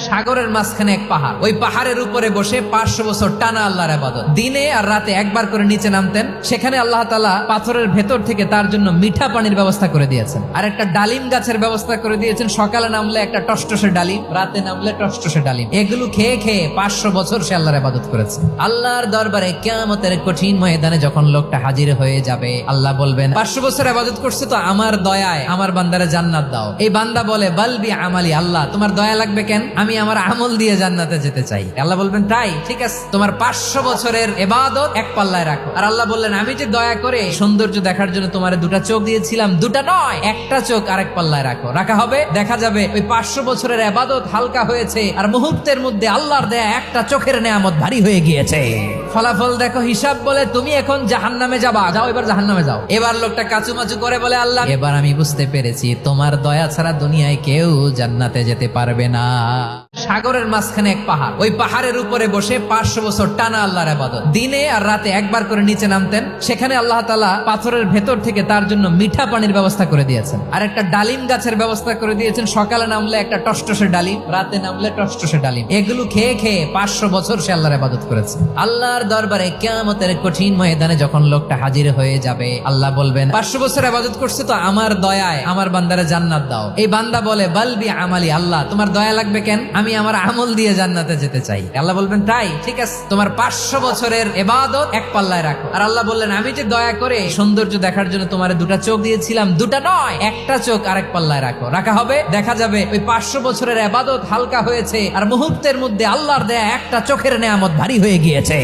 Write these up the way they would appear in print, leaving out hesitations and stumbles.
সাগরের মাঝখানে এক পাহাড়, ওই পাহাড়ের উপরে বসে 500 বছর টানা আল্লাহর ইবাদত। দিনে আর রাতে একবার করে নিচে নামতেন। সেখানে আল্লাহ তাআলা পাথরের ভেতর থেকে তার জন্য মিঠা পানির ব্যবস্থা করে দিয়েছেন, আর একটা ডালিম গাছের ব্যবস্থা করে দিয়েছেন। সকালে নামলে একটা টসটসে ডালিম, রাতে নামলে টসটসে ডালিম। এগুলো খেয়ে খেয়ে 500 বছর সে আল্লাহর ইবাদত করেছে। আল্লাহর দরবারে কিয়ামতের কঠিন ময়দানে যখন লোকটা হাজির হয়ে যাবে, আল্লাহ বলবেন 500 বছর ইবাদত করছে তো আমার দয়ায় আমার বান্দারে জান্নাত দাও। এই বান্দা বলে বালবি আমালি, আল্লাহ তোমার দয়া লাগবে কেন, আমি আমার আমল দিয়ে জান্নাতে যেতে চাই। আল্লাহ বলবেন তাই ঠিক আছে, তোমার 500 বছরের ইবাদত এক পাল্লায় রাখো। আর আল্লাহ বললেন আমি যে দয়া করে সৌন্দর্য দেখার জন্য তোমার দুটা চোখ দিয়েছিলাম, দুটা নয় একটা চোখ আরেক পাল্লায় রাখো। রাখা হবে, দেখা যাবে ওই 500 বছরের ইবাদত হালকা হয়েছে, আর মুহূর্তের মধ্যে আল্লাহর দেয়া একটা চোখের নেয়ামত ভারী হয়ে গিয়েছে। ফলাফল দেখো, হিসাব বলে তুমি এখন জাহান্নামে যাবা, যাও এবার জাহান্নামে যাও। এবার লোকটা কাচুমাচু করে বলে আল্লাহ এবার আমি বুঝতে পেরেছি তোমার দয়া ছাড়া দুনিয়ায় কেউ জান্নাতে যেতে পারবে না। সাগরের মাঝখানে এক পাহাড়, ওই পাহাড়ের উপরে বসে 500 বছর টানা আল্লাহর ইবাদত। দিনে আর রাতে একবার করে নিচে নামতেন। সেখানে আল্লাহ তাআলা পাথরের ভেতর থেকে তার জন্য মিঠা পানির ব্যবস্থা করে দিয়েছেন, আর একটা ডালিম গাছের ব্যবস্থা করে দিয়েছেন। সকালে নামলে একটা টসটসে ডালিম, রাতে নামলে টসটসে ডালিম। এগুলো খেয়ে খেয়ে 500 বছর সে আল্লাহর ইবাদত করেছে। আল্লাহর দরবারে কিয়ামতের কঠিন ময়দানে যখন লোকটা হাজির হয়ে যাবে, আল্লাহ বলবেন 500 বছর ইবাদত করছে তো আমার দয়ায় আমার বান্দারে জান্নাত দাও। এই বান্দা বলে বালবি আমালি, আল্লাহ তোমার দয়া লাগবে কেন, আমি আমার আমল দিয়ে জান্নাতে যেতে চাই। আল্লাহ বলবেন তাই ঠিক আছে, তোমার 500 বছরের ইবাদত এক পাল্লায় রাখো। আর আল্লাহ বললেন আমি যে দয়া করে সৌন্দর্য দেখার জন্য তোমার দুটা চোখ দিয়েছিলাম, দুটা নয় একটা চোখ আরেক পাল্লায় রাখো। রাখা হবে, দেখা যাবে ওই 500 বছরের ইবাদত হালকা হয়েছে, আর মুহূর্তের মধ্যে আল্লাহর দেয়া একটা চোখের নেয়ামত ভারী হয়ে গিয়েছে।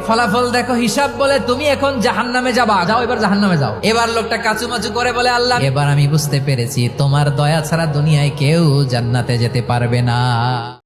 ফলাফল দেখো, হিসাব বলে তুমি এখন জাহান্নামে যাবা, যাও এবার জাহান্নামে যাও। এবার লোকটা কাচুমাচু করে বলে আল্লাহ এবার আমি বুঝতে পেরেছি তোমার দয়া ছাড়া দুনিয়ায় কেউ জান্নাতে যেতে পারবে না।